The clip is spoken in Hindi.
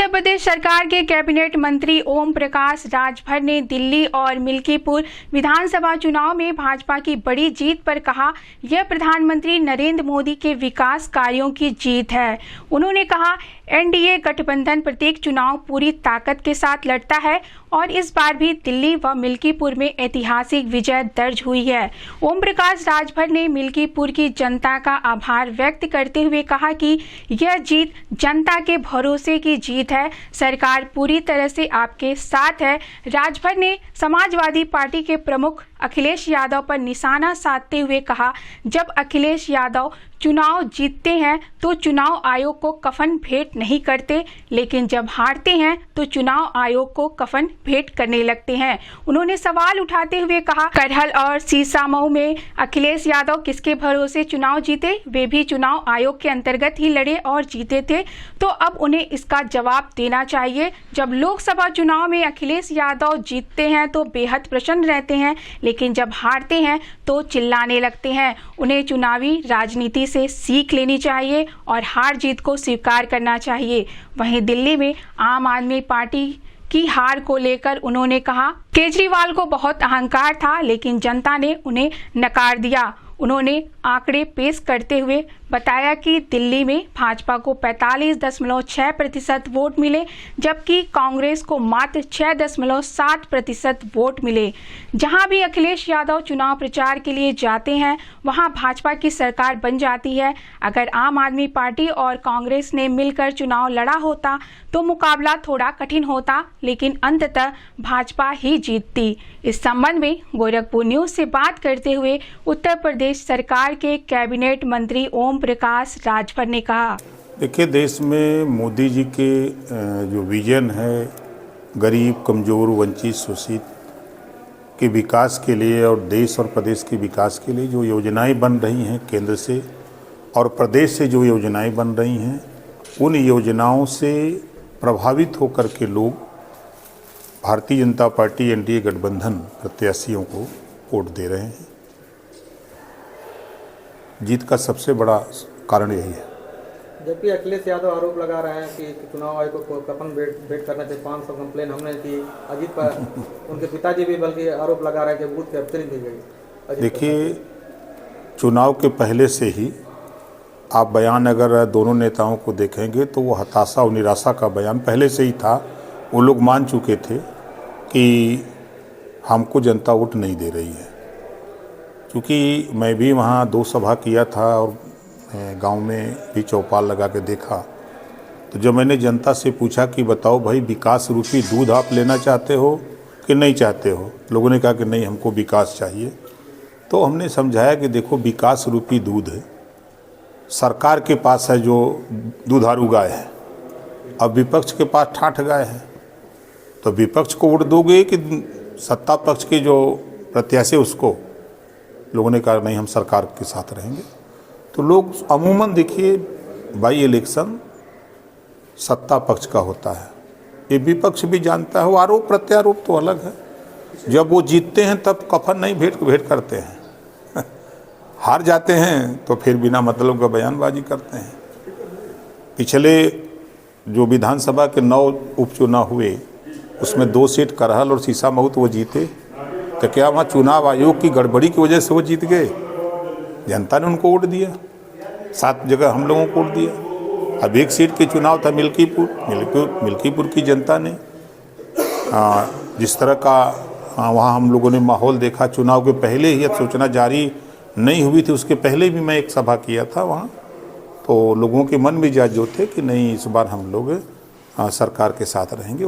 उत्तर प्रदेश सरकार के कैबिनेट मंत्री ओम प्रकाश राजभर ने दिल्ली और मिल्कीपुर विधानसभा चुनाव में भाजपा की बड़ी जीत पर कहा, यह प्रधानमंत्री नरेंद्र मोदी के विकास कार्यों की जीत है। उन्होंने कहा, एनडीए गठबंधन प्रत्येक चुनाव पूरी ताकत के साथ लड़ता है और इस बार भी दिल्ली व मिल्कीपुर में ऐतिहासिक विजय दर्ज हुई है। ओम प्रकाश राजभर ने मिल्कीपुर की जनता का आभार व्यक्त करते हुए कहा कि यह जीत जनता के भरोसे की जीत है। सरकार पूरी तरह से आपके साथ है। राजभर ने समाजवादी पार्टी के प्रमुख अखिलेश यादव पर निशाना साधते हुए कहा, जब अखिलेश यादव चुनाव जीतते हैं तो चुनाव आयोग को कफन भेंट नहीं करते, लेकिन जब हारते हैं तो चुनाव आयोग को कफन भेंट करने लगते हैं। उन्होंने सवाल उठाते हुए कहा, करहल और सीसामऊ में अखिलेश यादव किसके भरोसे चुनाव जीते? वे भी चुनाव आयोग के अंतर्गत ही लड़े और जीते थे, तो अब उन्हें इसका जवाब देना चाहिए। जब लोकसभा चुनाव में अखिलेश यादव जीतते हैं तो बेहद प्रसन्न रहते हैं, लेकिन जब हारते हैं तो चिल्लाने लगते हैं। उन्हें चुनावी राजनीति से सीख लेनी चाहिए और हार जीत को स्वीकार करना चाहिए। वहीं दिल्ली में आम आदमी पार्टी की हार को लेकर उन्होंने कहा, केजरीवाल को बहुत अहंकार था, लेकिन जनता ने उन्हें नकार दिया। उन्होंने आंकड़े पेश करते हुए बताया कि दिल्ली में भाजपा को 45.6% वोट मिले, जबकि कांग्रेस को मात्र 6.7% वोट मिले। जहां भी अखिलेश यादव चुनाव प्रचार के लिए जाते हैं, वहां भाजपा की सरकार बन जाती है। अगर आम आदमी पार्टी और कांग्रेस ने मिलकर चुनाव लड़ा होता तो मुकाबला थोड़ा कठिन होता, लेकिन अंततः भाजपा ही जीतती। इस संबंध में गोरखपुर न्यूज से बात करते हुए उत्तर प्रदेश सरकार के कैबिनेट मंत्री ओम प्रकाश राजभर ने कहा, देखिए, देश में मोदी जी के जो विजन है गरीब, कमजोर, वंचित, शोषित के विकास के लिए और देश और प्रदेश के विकास के लिए जो योजनाएं बन रही हैं केंद्र से और प्रदेश से जो योजनाएं बन रही हैं, उन योजनाओं से प्रभावित होकर के लोग भारतीय जनता पार्टी एनडीए गठबंधन प्रत्याशियों को वोट दे रहे हैं। जीत का सबसे बड़ा कारण यही है। जबकि अखिलेश यादव आरोप लगा रहे हैं कि चुनाव आयोग को कफन भेंट करने से 500 कंप्लेन हमने की। अजीत पर उनके पिताजी भी बल्कि आरोप लगा रहे हैं कि बूथ कैप्चरिंग की गई। देखिए, चुनाव के पहले से ही आप बयान अगर दोनों नेताओं को देखेंगे तो वो हताशा और निराशा का बयान पहले से ही था। वो लोग मान चुके थे कि हमको जनता वोट नहीं दे रही है। क्योंकि मैं भी वहाँ 2 सभा किया था और गांव में भी चौपाल लगा के देखा, तो जब मैंने जनता से पूछा कि बताओ भाई, विकास रूपी दूध आप लेना चाहते हो कि नहीं चाहते हो? लोगों ने कहा कि नहीं, हमको विकास चाहिए। तो हमने समझाया कि देखो, विकास रूपी दूध है सरकार के पास है, जो दुधारू गाय है, अब विपक्ष के पास ठाठ गाय है। तो विपक्ष को वोट दोगे कि सत्ता पक्ष के जो प्रत्याशी उसको? लोगों ने कहा नहीं, हम सरकार के साथ रहेंगे। तो लोग अमूमन, देखिए, बाई इलेक्शन सत्ता पक्ष का होता है, ये विपक्ष भी जानता है। वो आरोप प्रत्यारोप तो अलग है। जब वो जीतते हैं तब कफन नहीं भेंट करते हैं, हार जाते हैं तो फिर बिना मतलब का बयानबाजी करते हैं। पिछले जो विधानसभा के 9 उपचुनाव हुए, उसमें 2 सीट करहल और सीसामऊ तो वो जीते। तो क्या वहाँ चुनाव आयोग की गड़बड़ी की वजह से वो जीत गए? जनता ने उनको वोट दिया, 7 जगह हम लोगों को वोट दिया। अब 1 सीट के चुनाव था मिल्कीपुर की जनता ने जिस तरह का वहाँ हम लोगों ने माहौल देखा, चुनाव के पहले ही, सूचना जारी नहीं हुई थी उसके पहले भी मैं एक सभा किया था वहाँ, तो लोगों के मन मिजाज जो थे कि नहीं, इस बार हम लोग सरकार के साथ रहेंगे।